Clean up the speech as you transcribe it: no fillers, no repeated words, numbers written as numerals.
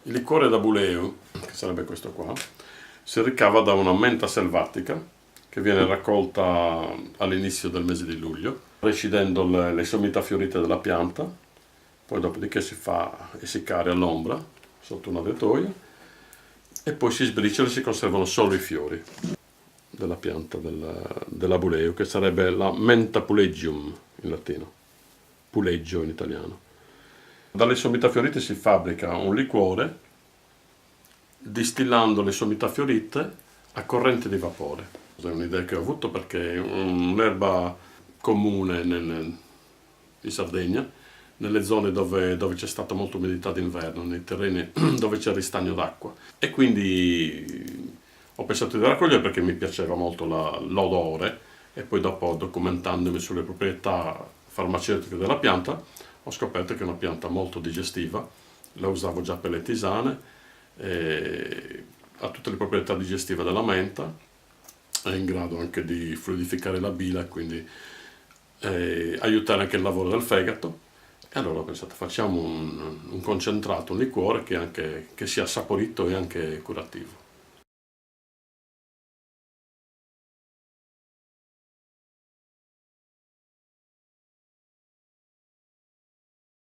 Il liquore d'Abuleu, che sarebbe questo qua, si ricava da una menta selvatica che viene raccolta all'inizio del mese di luglio, recidendo le sommità fiorite della pianta, poi dopodiché si fa essiccare all'ombra sotto una tettoia e poi si sbriciola e si conservano solo i fiori della pianta dell'Abuleu, che sarebbe la menta pulegium in latino, puleggio in italiano. Dalle sommità fiorite si fabbrica un liquore distillando le sommità fiorite a corrente di vapore. È un'idea che ho avuto perché è un'erba comune in Sardegna, nelle zone dove c'è stata molta umidità d'inverno, nei terreni dove c'è ristagno d'acqua. E quindi ho pensato di raccogliere perché mi piaceva molto l'odore e poi dopo, documentandomi sulle proprietà farmaceutiche della pianta, ho scoperto che è una pianta molto digestiva. La usavo già per le tisane, ha tutte le proprietà digestive della menta, è in grado anche di fluidificare la bile, quindi aiutare anche il lavoro del fegato. E allora ho pensato, facciamo un concentrato, un liquore che sia saporito e anche curativo.